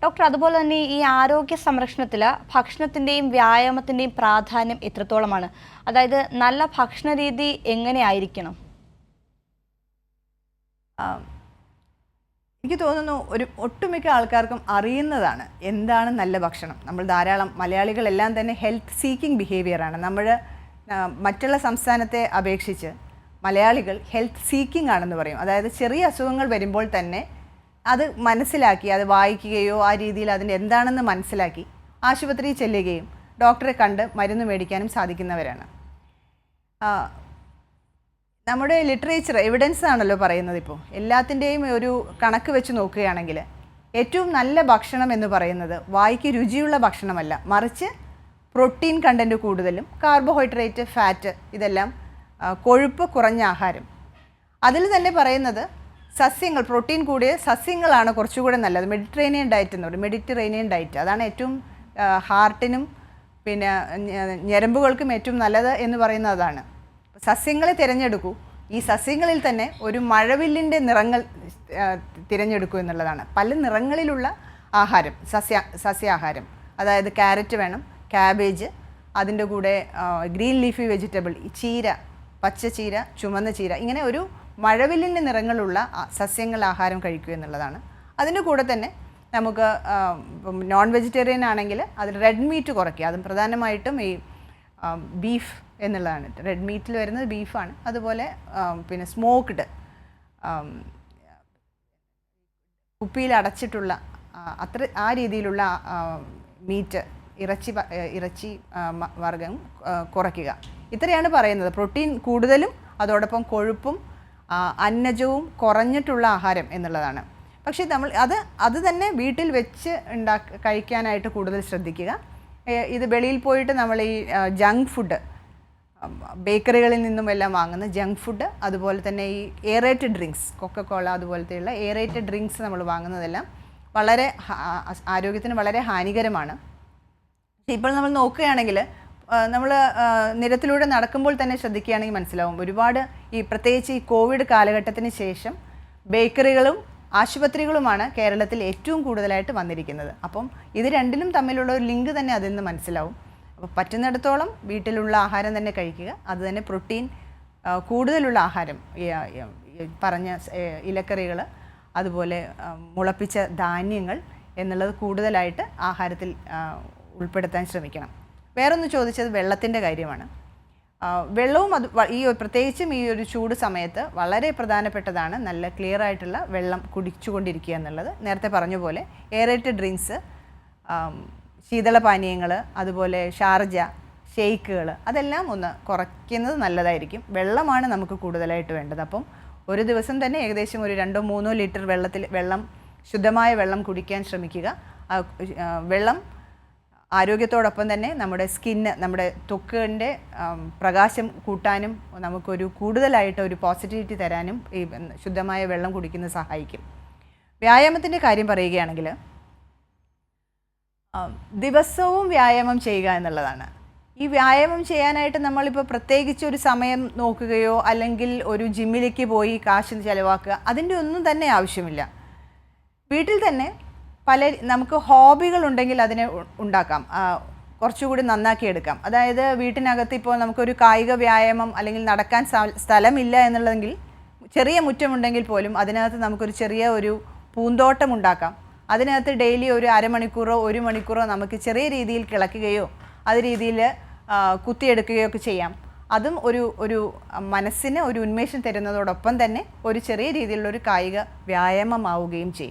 Doctor, അതുപോലെ തന്നെ ഈ ആരോഗ്യ സംരക്ഷണത്തിൽ ഭക്ഷണത്തിൻ്റെയും വ്യായാമത്തിൻ്റെയും പ്രാധാന്യം എത്രത്തോളമാണ്? അതായത് നല്ല ഭക്ഷണ രീതി എങ്ങനെയായിരിക്കണം? എനിക്ക് തോന്നുന്നു ഒട്ടുമിക്ക ആൾക്കാർക്കും അറിയുന്നതാണ് എന്താണ് നല്ല ഭക്ഷണം. നമ്മൾ ധാരാളം മലയാളികളെല്ലാം തന്നെ ഹെൽത്ത് സീക്കിംഗ് ബിഹേവിയറാണ്. നമ്മൾ മറ്റുള്ള സംസ്ഥാനത്തെ അപേക്ഷിച്ച് മലയാളികൾ ഹെൽത്ത് സീക്കിംഗ് ആണെന്ന് പറയും. അതായത് ചെറിയ അസുഖങ്ങൾ വരുമ്പോൾ തന്നെ അത് മനസ്സിലാക്കി, അത് വായിക്കുകയോ ആ രീതിയിൽ അതിൻ്റെ എന്താണെന്ന് മനസ്സിലാക്കി ആശുപത്രിയിൽ ചെല്ലുകയും ഡോക്ടറെ കണ്ട് മരുന്ന് മേടിക്കാനും സാധിക്കുന്നവരാണ്. നമ്മുടെ ലിറ്ററേച്ചർ എവിഡൻസ് ആണല്ലോ പറയുന്നത്. ഇപ്പോൾ എല്ലാത്തിൻ്റെയും ഒരു കണക്ക് വെച്ച് നോക്കുകയാണെങ്കിൽ ഏറ്റവും നല്ല ഭക്ഷണം എന്ന് പറയുന്നത് വായിക്ക് രുചിയുള്ള ഭക്ഷണമല്ല, മറിച്ച് പ്രോട്ടീൻ കണ്ടൻറ്റ് കൂടുതലും കാർബോഹൈഡ്രേറ്റ്, ഫാറ്റ്, ഇതെല്ലാം കൊഴുപ്പ് കുറഞ്ഞ ആഹാരം. അതിൽ തന്നെ പറയുന്നത് സസ്യങ്ങൾ, പ്രോട്ടീൻ കൂടിയ സസ്യങ്ങളാണ് കുറച്ചുകൂടെ നല്ലത്. മെഡിറ്ററേനിയൻ ഡയറ്റ് എന്ന് പറയും. മെഡിറ്ററേനിയൻ ഡയറ്റ് അതാണ് ഏറ്റവും ഹാർട്ടിനും പിന്നെ ഞരമ്പുകൾക്കും ഏറ്റവും നല്ലത് എന്ന് പറയുന്നത് അതാണ്. സസ്യങ്ങളെ തിരഞ്ഞെടുക്കൂ. ഈ സസ്യങ്ങളിൽ തന്നെ ഒരു മഴവില്ലിൻ്റെ നിറങ്ങൾ തിരഞ്ഞെടുക്കൂ എന്നുള്ളതാണ്. പല നിറങ്ങളിലുള്ള ആഹാരം, സസ്യാഹാരം. അതായത് ക്യാരറ്റ് വേണം, ക്യാബേജ്, അതിൻ്റെ കൂടെ ഗ്രീൻ ലീഫി വെജിറ്റബിൾ, ചീര, പച്ചച്ചീര, ചുമന്ന ചീര, ഇങ്ങനെ ഒരു മഴവില്ലിൻ്റെ നിറങ്ങളുള്ള സസ്യങ്ങൾ ആഹാരം കഴിക്കുക എന്നുള്ളതാണ്. അതിൻ്റെ കൂടെ തന്നെ നമുക്ക് നോൺ വെജിറ്റേറിയൻ ആണെങ്കിൽ അതിൽ റെഡ് മീറ്റ് കുറയ്ക്കുക. അതും പ്രധാനമായിട്ടും ഈ ബീഫ് എന്നുള്ളതാണ്. റെഡ് മീറ്റിൽ വരുന്നത് ബീഫാണ്. അതുപോലെ പിന്നെ സ്മോക്ക്ഡ്, കുപ്പിയിൽ അടച്ചിട്ടുള്ള ആ രീതിയിലുള്ള മീറ്റ്, ഇറച്ചി വർഗ്ഗം കുറയ്ക്കുക. ഇത്രയാണ് പറയുന്നത്. പ്രോട്ടീൻ കൂടുതലും അതോടൊപ്പം കൊഴുപ്പും അന്നജവും കുറഞ്ഞിട്ടുള്ള ആഹാരം എന്നുള്ളതാണ്. പക്ഷേ നമ്മൾ അത് തന്നെ വീട്ടിൽ വെച്ച് കഴിക്കാനായിട്ട് കൂടുതൽ ശ്രദ്ധിക്കുക. ഇത് വെളിയിൽ പോയിട്ട് നമ്മൾ ഈ ജങ്ക് ഫുഡ്, ബേക്കറികളിൽ നിന്നും എല്ലാം വാങ്ങുന്ന ജങ്ക് ഫുഡ്, അതുപോലെ തന്നെ ഈ എയറേറ്റഡ് ഡ്രിങ്ക്സ്, കൊക്കക്കോള അതുപോലത്തെയുള്ള എയറേറ്റഡ് ഡ്രിങ്ക്സ് നമ്മൾ വാങ്ങുന്നതെല്ലാം വളരെ ആരോഗ്യത്തിന് വളരെ ഹാനികരമാണ്. ഇപ്പോൾ നമ്മൾ നോക്കുകയാണെങ്കിൽ നമ്മൾ നിരത്തിലൂടെ നടക്കുമ്പോൾ തന്നെ ശ്രദ്ധിക്കുകയാണെങ്കിൽ മനസ്സിലാവും, ഒരുപാട് പ്രത്യേകിച്ച് ഈ കോവിഡ് കാലഘട്ടത്തിന് ശേഷം ബേക്കറികളും ആശുപത്രികളുമാണ് കേരളത്തിൽ ഏറ്റവും കൂടുതലായിട്ട് വന്നിരിക്കുന്നത്. അപ്പം ഇത് രണ്ടിലും തമ്മിലുള്ള ഒരു ലിങ്ക് തന്നെ അതിൽ നിന്ന് മനസ്സിലാവും. അപ്പോൾ പറ്റുന്നിടത്തോളം വീട്ടിലുള്ള ആഹാരം തന്നെ കഴിക്കുക. അത് തന്നെ പ്രോട്ടീൻ കൂടുതലുള്ള ആഹാരം, പറഞ്ഞ ഇലക്കറികൾ, അതുപോലെ മുളപ്പിച്ച ധാന്യങ്ങൾ എന്നുള്ളത് കൂടുതലായിട്ട് ആഹാരത്തിൽ ഉൾപ്പെടുത്താൻ ശ്രമിക്കണം. വേറൊന്ന് ചോദിച്ചത് വെള്ളത്തിൻ്റെ കാര്യമാണ്. വെള്ളവും ഈ പ്രത്യേകിച്ചും ഈ ഒരു ചൂട് സമയത്ത് വളരെ പ്രധാനപ്പെട്ടതാണ് നല്ല ക്ലിയർ ആയിട്ടുള്ള വെള്ളം കുടിച്ചുകൊണ്ടിരിക്കുക എന്നുള്ളത്. നേരത്തെ പറഞ്ഞ പോലെ എയറേറ്റഡ് ഡ്രിങ്ക്സ്, ശീതളപാനീയങ്ങൾ, അതുപോലെ ഷാർജ, ഷെയ്ക്കുകൾ, അതെല്ലാം ഒന്ന് കുറയ്ക്കുന്നത് നല്ലതായിരിക്കും. വെള്ളമാണ് നമുക്ക് കൂടുതലായിട്ട് വേണ്ടത്. അപ്പം ഒരു ദിവസം തന്നെ ഏകദേശം ഒരു 2-3 ലിറ്റർ വെള്ളം, ശുദ്ധമായ വെള്ളം കുടിക്കാൻ ശ്രമിക്കുക. വെള്ളം ആരോഗ്യത്തോടൊപ്പം തന്നെ നമ്മുടെ സ്കിന്ന്, നമ്മുടെ ത്വക്കിൻ്റെ പ്രകാശം കൂട്ടാനും നമുക്കൊരു കൂടുതലായിട്ട് ഒരു പോസിറ്റിവിറ്റി തരാനും ഈ ശുദ്ധമായ വെള്ളം കുടിക്കുന്നത് സഹായിക്കും. വ്യായാമത്തിൻ്റെ കാര്യം പറയുകയാണെങ്കിൽ ദിവസവും വ്യായാമം ചെയ്യുക എന്നുള്ളതാണ്. ഈ വ്യായാമം ചെയ്യാനായിട്ട് നമ്മളിപ്പോൾ പ്രത്യേകിച്ച് ഒരു സമയം നോക്കുകയോ അല്ലെങ്കിൽ ഒരു ജിമ്മിലേക്ക് പോയി കാശ് ചിലവാക്കുക, അതിൻ്റെ ഒന്നും തന്നെ ആവശ്യമില്ല. വീട്ടിൽ തന്നെ നമുക്ക് ഹോബികളുണ്ടെങ്കിൽ അതിനെ ഉണ്ടാക്കാം, കുറച്ചുകൂടി നന്നാക്കി എടുക്കാം. അതായത് വീട്ടിനകത്ത് ഇപ്പോൾ നമുക്കൊരു കായിക വ്യായാമം അല്ലെങ്കിൽ നടക്കാൻ സ്ഥലമില്ല എന്നുള്ളതെങ്കിൽ ചെറിയ മുറ്റമുണ്ടെങ്കിൽ പോലും അതിനകത്ത് നമുക്കൊരു ചെറിയ ഒരു പൂന്തോട്ടം ഉണ്ടാക്കാം. അതിനകത്ത് ഡെയിലി ഒരു അരമണിക്കൂറോ 1 മണിക്കൂറോ നമുക്ക് ചെറിയ രീതിയിൽ കിളയ്ക്കുകയോ അത് രീതിയിൽ കുത്തിയെടുക്കുകയോ ഒക്കെ ചെയ്യാം. അതും ഒരു മനസ്സിന് ഒരു ഉന്മേഷം തരുന്നതോടൊപ്പം തന്നെ ഒരു ചെറിയ രീതിയിലുള്ള ഒരു കായിക വ്യായാമമാവുകയും ചെയ്യും.